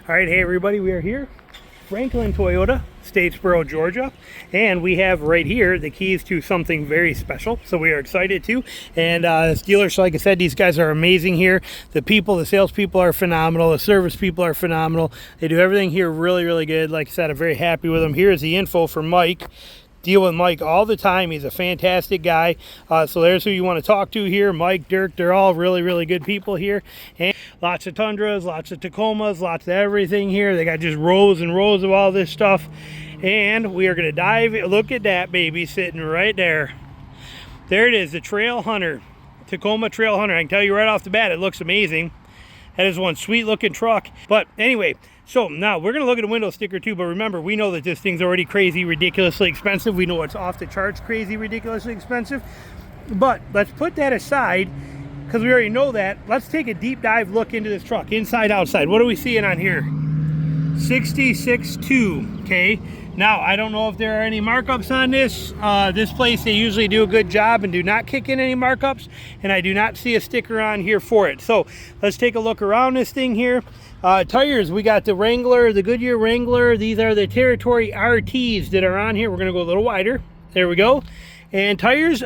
All right, hey everybody, we are here, Franklin Toyota, Statesboro, Georgia, and we have right here the keys to something very special, so we are excited too. And dealers, like I said, these guys are amazing here. The people, the salespeople are phenomenal, the service people are phenomenal. They do everything here really, really good. Like I said, I'm very happy with them. Here is the info from Mike. Deal with Mike all the time. He's a fantastic guy. So there's who you want to talk to here. Mike, Dirk, they're all really, really good people here. And lots of Tundras, lots of Tacomas, lots of everything here. They got just rows and rows of all this stuff. And we are going to dive. Look at that baby sitting right there. There it is, the Trail Hunter, Tacoma Trail Hunter. I can tell you right off the bat, it looks amazing. That is one sweet looking truck. But anyway, so now we're going to look at a window sticker too, but remember, we know that this thing's already crazy, ridiculously expensive. We know it's off the charts, crazy, ridiculously expensive. But let's put that aside, because we already know that. Let's take a deep dive look into this truck, inside, outside. What are we seeing on here? 66.2, okay? Now, I don't know if there are any markups on this. This place, they usually do a good job and do not kick in any markups, and I do not see a sticker on here for it. So let's take a look around this thing here. Tires, we got the Wrangler, the Goodyear Wrangler. These are the Territory RTs that are on here. We're going to go a little wider. There we go. And tires,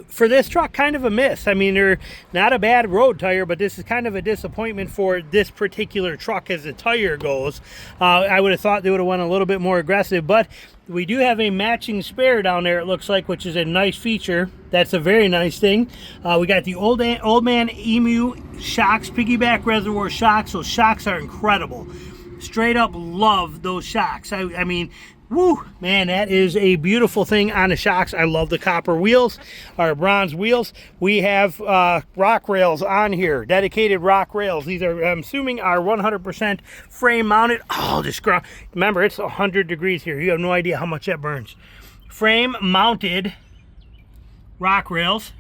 for this truck, kind of a miss. I mean, they're not a bad road tire, but this is kind of a disappointment for this particular truck as the tire goes. I would have thought they would have went a little bit more aggressive, but we do have a matching spare down there, it looks like, which is a nice feature. That's a very nice thing. We got the old man Emu shocks, piggyback reservoir shocks. Those shocks are incredible. Straight up love those shocks. I mean, woo, man, that is a beautiful thing on the shocks. I love the copper wheels, our bronze wheels. We have rock rails on here, dedicated rock rails. These are, I'm assuming, are 100% frame mounted. Oh, this ground, remember, it's 100 degrees here. You have no idea how much that burns. Frame mounted rock rails,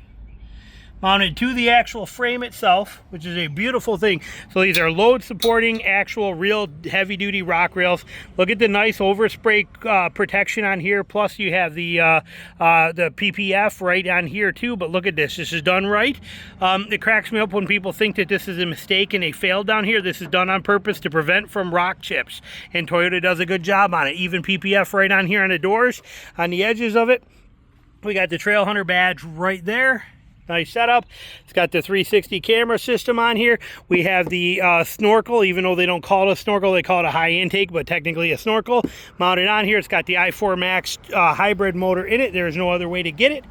mounted to the actual frame itself, which is a beautiful thing. So these are load supporting, actual real heavy duty rock rails. Look at the nice overspray protection on here. Plus you have the PPF right on here too. But look at this, this is done right. It cracks me up when people think that this is a mistake and they failed down here. This is done on purpose to prevent from rock chips, and Toyota does a good job on it. Even PPF right on here on the doors, on the edges of it. We got the Trail Hunter badge right there. Nice setup. It's got the 360 camera system on here. We have the snorkel, even though they don't call it a snorkel, they call it a high intake, but technically a snorkel mounted on here. It's got the i4 Max hybrid motor in it. There's no other way to get it.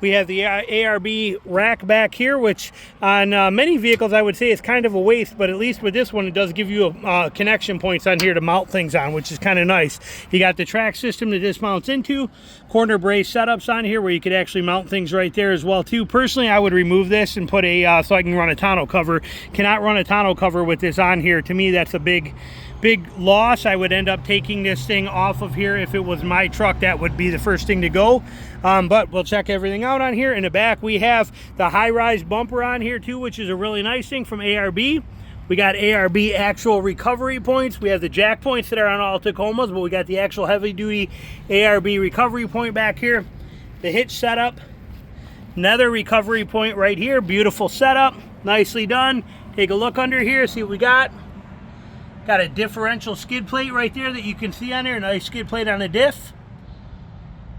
We have the ARB rack back here, which on many vehicles I would say is kind of a waste, but at least with this one it does give you connection points on here to mount things on, which is kind of nice. You got the track system that this mounts into, corner brace setups on here where you could actually mount things right there as well too. Personally, I would remove this and put a so I can run a tonneau cover. Cannot run a tonneau cover with this on here. To me, that's a big loss. I would end up taking this thing off of here. If it was my truck, that would be the first thing to go. But we'll check everything out on here. In the back, we have the high-rise bumper on here too, which is a really nice thing from ARB. We got ARB actual recovery points. We have the jack points that are on all Tacomas, but we got the actual heavy-duty ARB recovery point back here. The hitch setup, another recovery point right here. Beautiful setup, nicely done. Take a look under here, see what we got. Got a differential skid plate right there that you can see on there. Nice skid plate on the diff.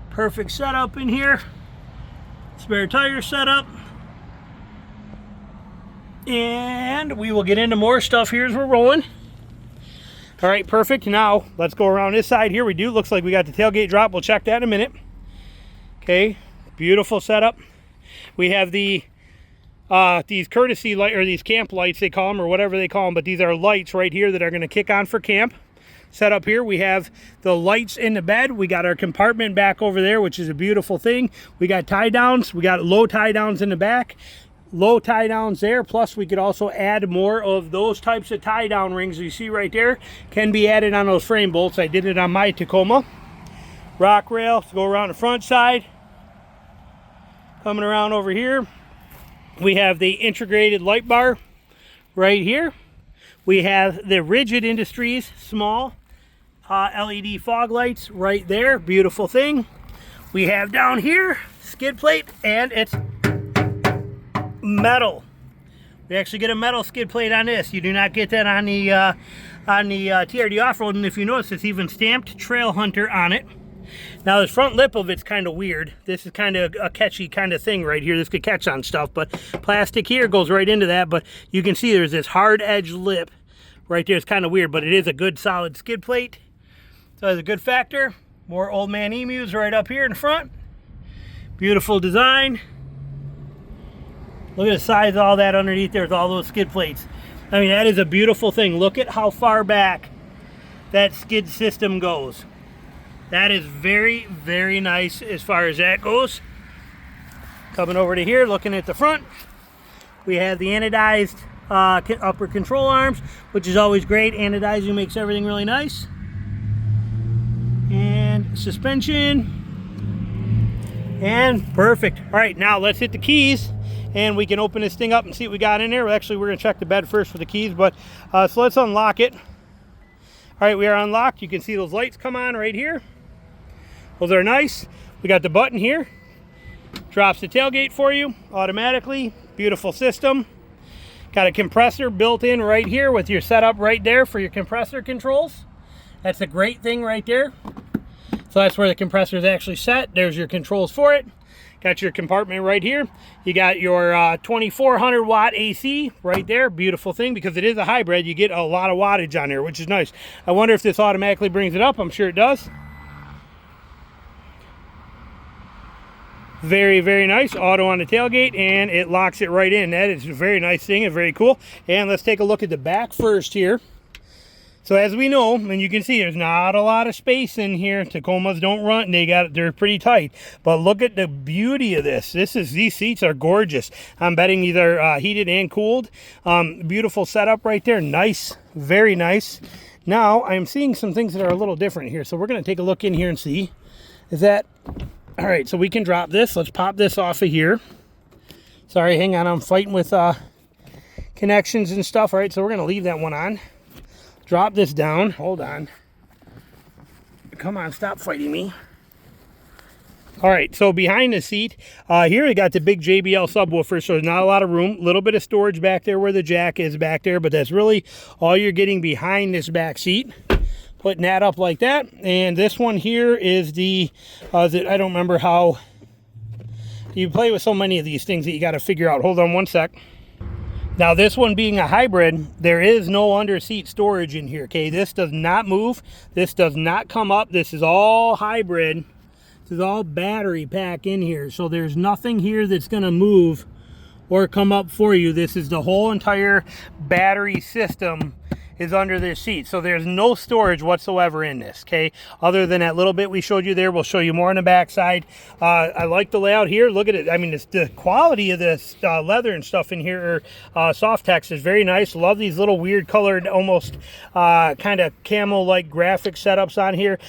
Perfect setup in here. Spare tire setup. And we will get into more stuff here as we're rolling. All right, perfect. Now let's go around this side here. Looks like we got the tailgate drop. We'll check that in a minute. Okay, beautiful setup. We have the these courtesy light, or these camp lights they call them, or whatever they call them, but these are lights right here that are going to kick on for camp. Set up here, we have the lights in the bed. We got our compartment back over there, which is a beautiful thing. We got tie downs. We got low tie downs in the back, low tie downs there. Plus we could also add more of those types of tie down rings you see right there. Can be added on those frame bolts. I did it on my Tacoma. Rock rail to go around the front side. Coming around over here, we have the integrated light bar right here. We have the Rigid Industries small LED fog lights right there. Beautiful thing. We have down here skid plate, and it's metal. We actually get a metal skid plate on this. You do not get that on the on the TRD Off-Road, and if you notice, it's even stamped Trail Hunter on it. Now this front lip of it's kind of weird. This is kind of a catchy kind of thing right here. This could catch on stuff, but plastic here goes right into that. But you can see there's this hard edge lip right there. It's kind of weird, but it is a good solid skid plate. So it's a good factor. More Old Man Emus right up here in the front. Beautiful design. Look at the size of all that underneath there with all those skid plates. I mean, that is a beautiful thing. Look at how far back that skid system goes. That is very, very nice as far as that goes. Coming over to here, looking at the front, we have the anodized upper control arms, which is always great. Anodizing makes everything really nice. And suspension. And perfect. All right, now let's hit the keys and we can open this thing up and see what we got in there. Well, actually, we're going to check the bed first for the keys, but so let's unlock it. All right, we are unlocked. You can see those lights come on right here. Those are nice. We got the button here. Drops the tailgate for you automatically. Beautiful system. Got a compressor built in right here with your setup right there for your compressor controls. That's a great thing right there. So that's where the compressor is actually set. There's your controls for it. Got your compartment right here. You got your 2400 watt AC right there. Beautiful thing, because it is a hybrid. You get a lot of wattage on there, which is nice. I wonder if this automatically brings it up. I'm sure it does. Very, very nice. Auto on the tailgate, and it locks it right in. That is a very nice thing and very cool. And let's take a look at the back first here. So as we know, and you can see there's not a lot of space in here. Tacomas don't run, they're pretty tight. But look at the beauty of this. These seats are gorgeous. I'm betting these are heated and cooled. Beautiful setup right there. Nice, very nice. Now I'm seeing some things that are a little different here. So we're gonna take a look in here and see. Is that, all right, so we can drop this. Let's pop this off of here. Sorry, hang on, I'm fighting with connections and stuff. All right, so we're gonna leave that one on. Drop this down. Hold on. Come on, stop fighting me. All right, so behind the seat, here we got the big JBL subwoofer, so there's not a lot of room. A little bit of storage back there where the jack is back there, but that's really all you're getting behind this back seat. Putting that up like that. And this one here is the, I don't remember how, you play with so many of these things that you got to figure out. Hold on one sec. Now this one being a hybrid, there is no under seat storage in here, okay? This does not move. This does not come up. This is all hybrid. This is all battery pack in here. So there's nothing here that's gonna move or come up for you. This is the whole entire battery system is under this seat. So there's no storage whatsoever in this, okay? Other than that little bit we showed you there. We'll show you more on the back side. I like the layout here. Look at it. I mean, it's the quality of this leather and stuff in here, soft text, is very nice. Love these little weird colored, almost kind of camo-like graphic setups on here.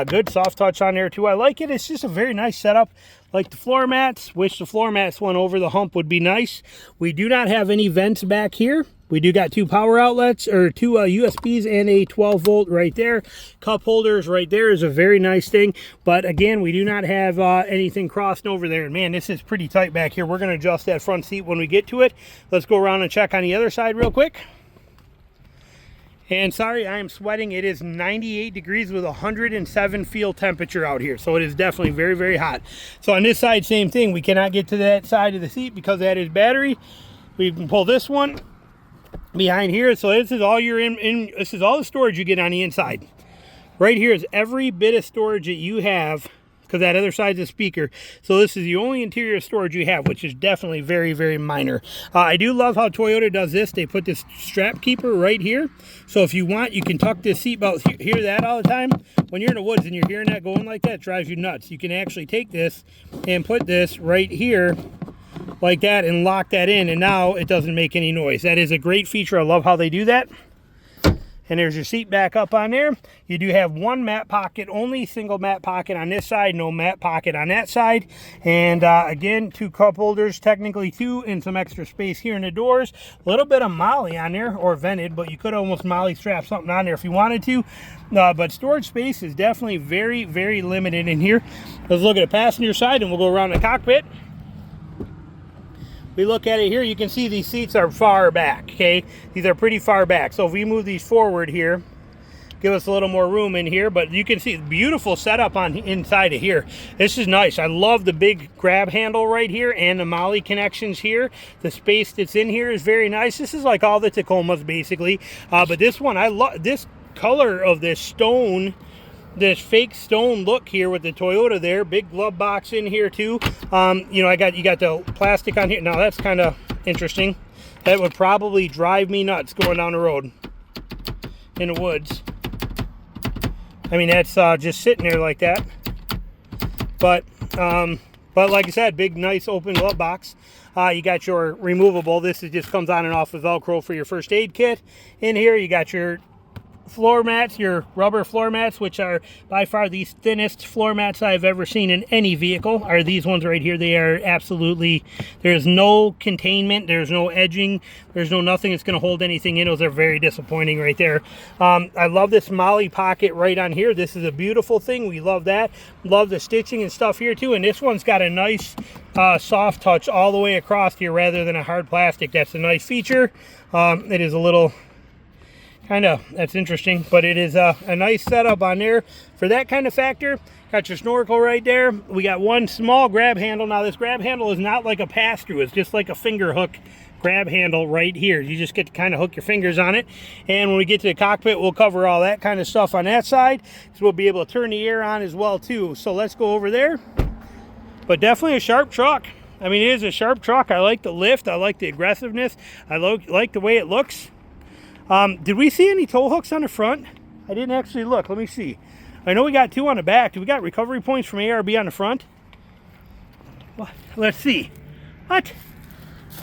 Good soft touch on there too. I like it. It's just a very nice setup. Like the floor mats. Wish the floor mats went over the hump would be nice. We do not have any vents back here. We do got two power outlets, or two USBs and a 12 volt right there. Cup holders right there is a very nice thing. But again, we do not have anything crossing over there. And man, this is pretty tight back here. We're going to adjust that front seat when we get to it. Let's go around and check on the other side real quick. And sorry, I am sweating. It is 98 degrees with 107 feel temperature out here. So it is definitely very, very hot. So on this side, same thing. We cannot get to that side of the seat because that is battery. We can pull this one behind here. So this is all this is all the storage you get on the inside. Right here is every bit of storage that you have, because that other side's a speaker. So this is the only interior storage you have, which is definitely very, very minor. I do love how Toyota does this. They put this strap keeper right here. So if you want, you can tuck this seatbelt. Hear that all the time? When you're in the woods and you're hearing that going like that, it drives you nuts. You can actually take this and put this right here like that and lock that in, and now it doesn't make any noise. That is a great feature. I love how they do that. And there's your seat back up on there. You do have one mat pocket, only single mat pocket on this side, no mat pocket on that side. And again, two cup holders, technically two, and some extra space here in the doors. A little bit of molly on there, or vented, but you could almost molly strap something on there if you wanted to. But storage space is definitely very, very limited in here. Let's look at the passenger side and we'll go around the cockpit. we look at it here, you can see these seats are far back, okay? These are pretty far back. So if we move these forward here, give us a little more room in here, but you can see beautiful setup on inside of here. This is nice. I love the big grab handle right here and the molly connections here. The space that's in here is very nice. This is like all the Tacomas basically, but this one, I love this color of this stone, this fake stone look here with the Toyota there. Big glove box in here too. You know, you got the plastic on here. Now that's kind of interesting. That would probably drive me nuts going down the road in the woods. I mean, that's just sitting there like that. But like I said, big, nice, open glove box. You got your removable. This is just comes on and off with Velcro for your first aid kit. In here, you got your floor mats, your rubber floor mats, which are by far the thinnest floor mats I've ever seen in any vehicle, are these ones right here. They are absolutely, there's no containment, there's no edging, there's no nothing that's going to hold anything in. Those are very disappointing right there. I love this molly pocket right on here. This is a beautiful thing. We love that. Love the stitching and stuff here too. And this one's got a nice soft touch all the way across here rather than a hard plastic. That's a nice feature. It is a little kind of, that's interesting, but it is a nice setup on there for that kind of factor. Got your snorkel right there. We got one small grab handle. Now this grab handle is not like a pass-through. It's just like a finger hook grab handle right here. You just get to kind of hook your fingers on it. And when we get to the cockpit, we'll cover all that kind of stuff on that side. So we'll be able to turn the air on as well too. So let's go over there. But definitely a sharp truck. I mean, it is a sharp truck. I like the lift. I like the aggressiveness. I like the way it looks. Did we see any tow hooks on the front? I didn't actually look. Let me see. I know we got two on the back. Do we got recovery points from ARB on the front? Well, let's see. What?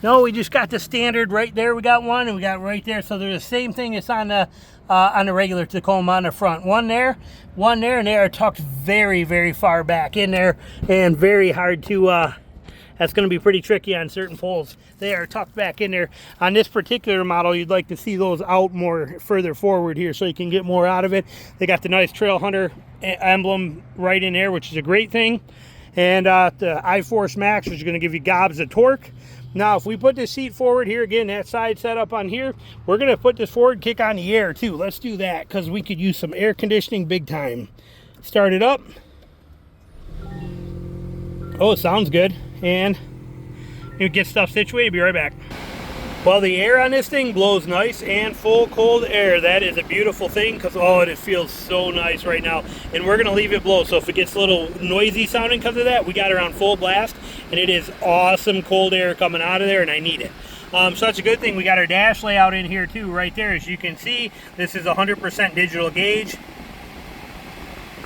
No, we just got the standard right there. We got one, and we got right there. So they're the same thing as on the regular Tacoma on the front. One there, and they are tucked very, very far back in there, and very hard to. That's going to be pretty tricky on certain poles. They are tucked back in there. On this particular model, you'd like to see those out more further forward here so you can get more out of it. They got the nice Trail Hunter emblem right in there, which is a great thing. And the I-Force Max, which is going to give you gobs of torque. Now, if we put this seat forward here, again, that side setup on here, we're going to put this forward, kick on the air too. Let's do that because we could use some air conditioning big time. Start it up. Oh, it sounds good. And you get stuff situated. Be right back. Well, the air on this thing blows nice and full cold air. That is a beautiful thing because, oh, it feels so nice right now. And we're going to leave it blow. So if it gets a little noisy sounding because of that, we got it on full blast. And it is awesome cold air coming out of there, and I need it. So that's a good thing. We got our dash layout in here too, right there. As you can see, this is 100% digital gauge.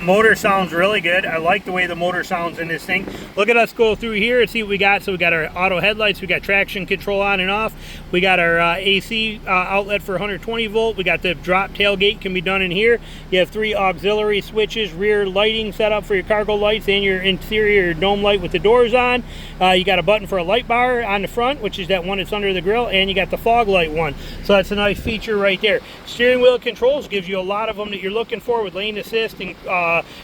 Motor sounds really good. I like the way the motor sounds in this thing. Look at us go through here and see what we got. So we got our auto headlights, we got traction control on and off, we got our AC outlet for 120 volt, we got the drop tailgate can be done in here. You have 3 auxiliary switches, rear lighting set up for your cargo lights and your interior dome light with the doors on. You got a button for a light bar on the front, which is that one that's under the grill, and you got the fog light one. So that's a nice feature right there. Steering wheel controls gives you a lot of them that you're looking for with lane assist and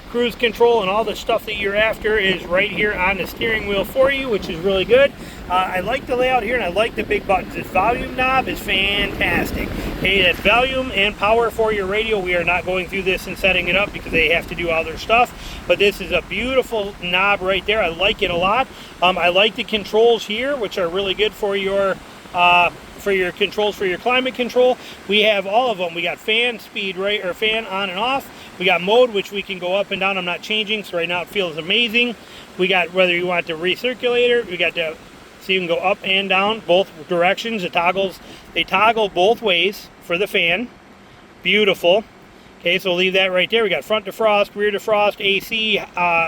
cruise control, and all the stuff that you're after is right here on the steering wheel for you, which is really good. I like the layout here, and I like the big buttons. This volume knob is fantastic. Okay, that's volume and power for your radio. We are not going through this and setting it up because they have to do all their stuff, but this is a beautiful knob right there. I like it a lot. I like the controls here, which are really good for your controls for your climate control. We have all of them. We got fan speed, right, or fan on and off. We got mode, which we can go up and down. I'm not changing, so right now it feels amazing. We got whether you want the recirculator. We got the, so you can go up and down both directions. It toggles, they toggle both ways for the fan. Beautiful. Okay, so we'll leave that right there. We got front defrost, rear defrost, AC,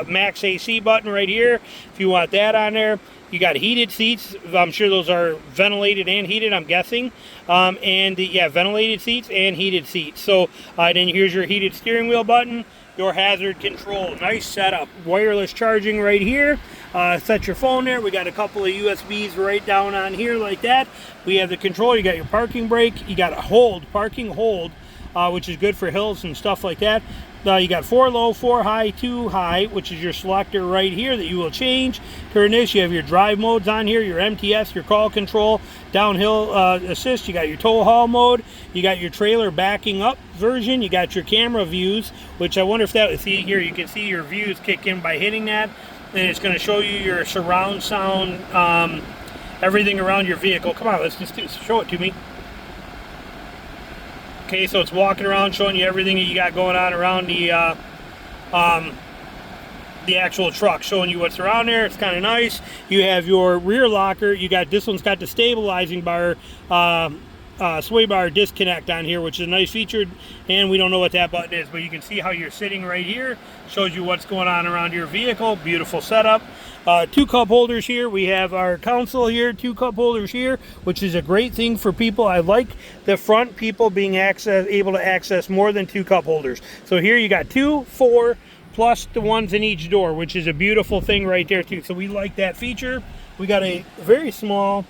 max AC button right here if you want that on there. You got heated seats. I'm sure those are ventilated and heated, I'm guessing. Yeah, ventilated seats and heated seats. So then here's your heated steering wheel button, your hazard control. Nice setup. Wireless charging right here. Set your phone there. We got a couple of USBs right down on here like that. We have the control. You got your parking brake. You got a hold, parking hold. which is good for hills and stuff like that. You got 4 low, 4 high, 2 high, which is your selector right here that you will change. During this, you have your drive modes on here, your MTS, your call control, downhill assist. You got your tow haul mode. You got your trailer backing up version. You got your camera views, which I wonder if that, see here, you can see your views kick in by hitting that. And it's going to show you your surround sound, everything around your vehicle. Come on, let's just show it to me. Okay, so it's walking around showing you everything that you got going on around the actual truck, showing you what's around there. It's kind of nice. You have your rear locker. You got, this one's got the stabilizing bar, sway bar disconnect on here, which is a nice feature, and we don't know what that button is, but you can see how you're sitting right here. Shows you what's going on around your vehicle. Beautiful setup. 2 cup holders here. We have our console here, 2 cup holders here, which is a great thing for people. I like the front people being able to access more than 2 cup holders. So here you got 2, 4, plus the ones in each door, which is a beautiful thing right there too. So we like that feature. We got a very small,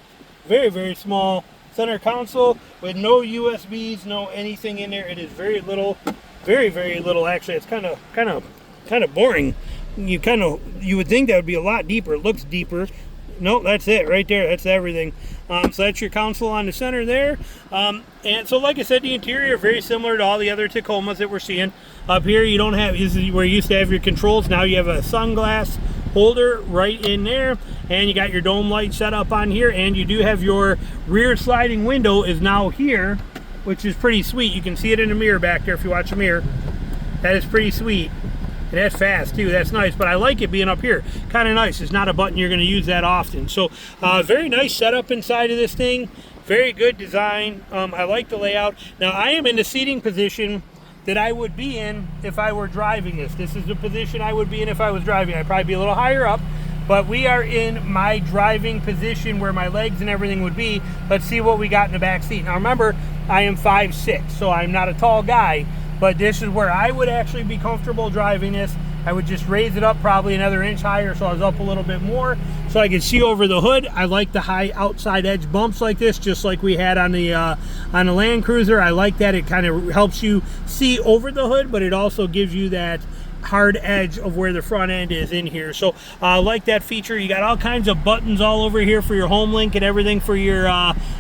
very small center console with no USBs, no anything in there. It is very little, very little. Actually, it's kind of boring. You would think that would be a lot deeper. It looks deeper. Nope, that's it right there. That's everything. So that's your console on the center there. And so like I said, the interior very similar to all the other Tacomas that we're seeing. Up here you don't have, this is where you used to have your controls. Now you have a sunglass holder right in there, and you got your dome light set up on here, and you do have your rear sliding window is now here, which is pretty sweet. You can see it in the mirror back there if you watch the mirror. That is pretty sweet. And that's fast too. That's nice, but I like it being up here. Kind of nice. It's not a button you're going to use that often. So very nice setup inside of this thing. Very good design. I like the layout. Now I am in the seating position that I would be in if I were driving this. This is the position I would be in if I was driving. I'd probably be a little higher up, but we are in my driving position where my legs and everything would be. Let's see what we got in the back seat. Now remember, I am 5'6", so I'm not a tall guy. But this is where I would actually be comfortable driving this. I would just raise it up probably another inch higher, so I was up a little bit more so I could see over the hood. I like the high outside edge bumps like this, just like we had on the Land Cruiser. I like that. It kind of helps you see over the hood, but it also gives you that hard edge of where the front end is in here. So I like that feature. You got all kinds of buttons all over here for your home link and everything for your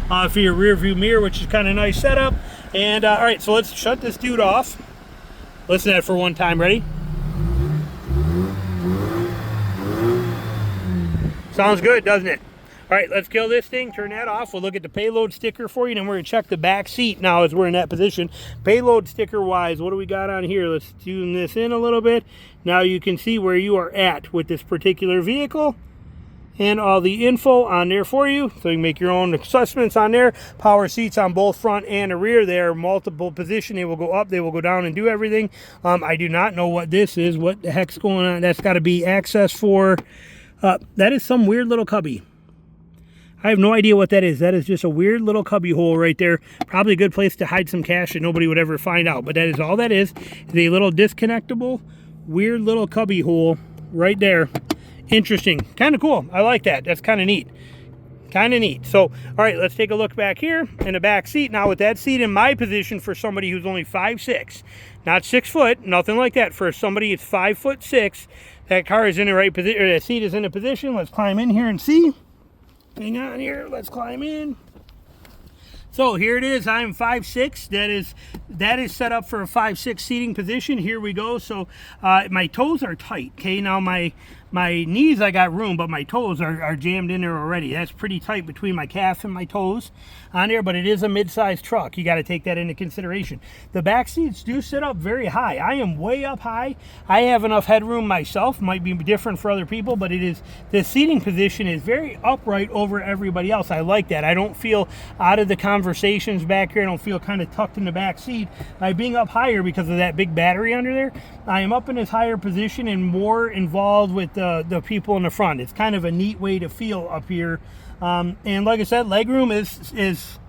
rear view mirror, which is kind of nice setup. And all right, so let's shut this dude off. Listen to that for one time. Ready? Sounds good, doesn't it? All right, let's kill this thing, turn that off. We'll look at the Payload sticker for you, and then we're gonna check the back seat now as we're in that position. Payload sticker wise, what do we got on here? Let's tune this in a little bit. Now you can see where you are at with this particular vehicle and all the info on there for you, so you can make your own assessments on there. Power seats on both front and the rear. They are multiple position. They will go up, they will go down and do everything. I do not know what this is. What the heck's going on? That's got to be access for, that is some weird little cubby. I have no idea what that is. That is just a weird little cubby hole right there. Probably a good place to hide some cash that nobody would ever find out. But that is all that is a little disconnectable, weird little cubby hole right there. Interesting. Kind of cool. I like that. That's kind of neat. Kind of neat. So, all right, let's take a look back here in the back seat. Now, with that seat in my position for somebody who's only 5'6", not 6 foot, nothing like that. For somebody who's 5'6", that car is in the right position, or that seat is in a position. Let's climb in here and see. Hang on here. Let's climb in. So here it is. I'm 5'6". That is set up for a 5'6" seating position. Here we go. So my toes are tight. Okay, now my knees, I got room, but my toes are jammed in there already. That's pretty tight between my calf and my toes on there, but it is a mid-sized truck. You got to take that into consideration. The back seats do sit up very high. I am way up high. I have enough headroom myself. Might be different for other people, but it is, the seating position is very upright over everybody else. I like that. I don't feel out of the conversations back here. I don't feel kind of tucked in the back seat. By being up higher because of that big battery under there, I am up in this higher position and more involved with the people in the front. It's kind of a neat way to feel up here. And like I said, legroom is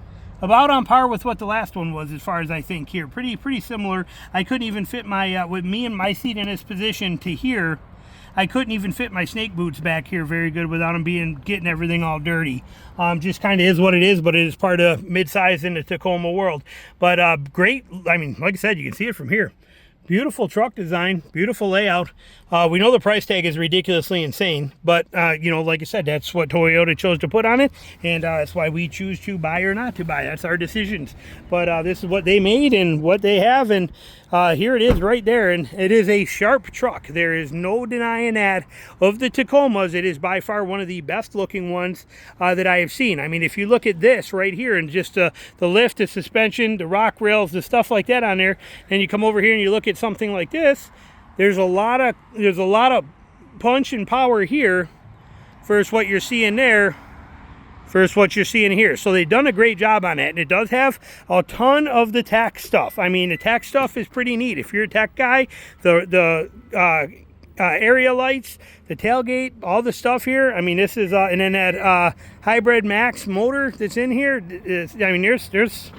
about on par with what the last one was, as far as I think here. Pretty similar. I couldn't even fit my with me and my seat in this position to here. I couldn't even fit my snake boots back here very good without them getting everything all dirty. Just kind of is what it is, but it is part of midsize in the Tacoma world. But great, I mean, like I said, you can see it from here. Beautiful truck design, beautiful layout. We know the price tag is ridiculously insane, but you know, like I said, that's what Toyota chose to put on it, and that's why we choose to buy or not to buy. That's our decisions. But this is what they made and what they have, and here it is right there, and it is a sharp truck. There is no denying that. Of the Tacomas, it is by far one of the best looking ones that I have seen. I mean, if you look at this right here, and just the lift, the suspension, the rock rails, the stuff like that on there, and you come over here and you look at something like this, there's a lot of punch and power here versus what you're seeing there versus what you're seeing here. So they've done a great job on that, and it does have a ton of the tech stuff. I mean, the tech stuff is pretty neat. If you're a tech guy, the area lights, the tailgate, all the stuff here. I mean, this is and then that hybrid max motor that's in here. I mean, there's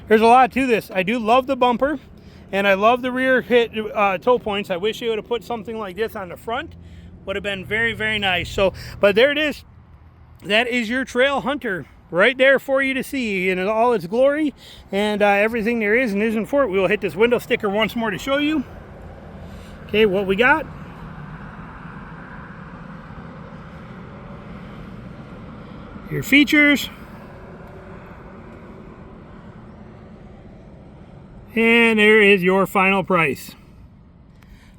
a lot to this. I do love the bumper. And I love the rear hit tow points. I wish they would have put something like this on the front. Would have been very, very nice. So, but there it is. That is your Trail Hunter right there for you to see in all its glory, and everything there is and isn't for it. We will hit this window sticker once more to show you. Okay, what we got. Your features. And there is your final price.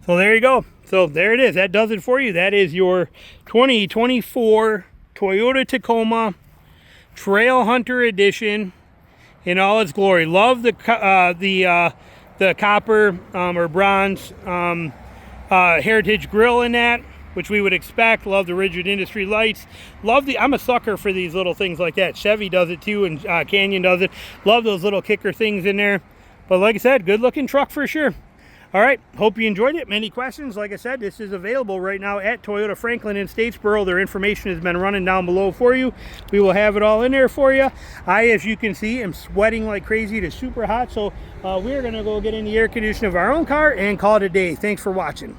So there you go. So there it is. That does it for you. That is your 2024 Toyota Tacoma Trail Hunter Edition in all its glory. Love the copper or bronze heritage grille in that, which we would expect. Love the rigid industry lights. I'm a sucker for these little things like that. Chevy does it too, and Canyon does it. Love those little kicker things in there. But like I said, good looking truck for sure. All right, hope you enjoyed it. Many questions, like I said, this is available right now at Toyota Franklin in Statesboro. Their information has been running down below for you. We will have it all in there for you. I, as you can see, am sweating like crazy. It is super hot, so we're gonna go get in the air conditioner of our own car and call it a day. Thanks for watching.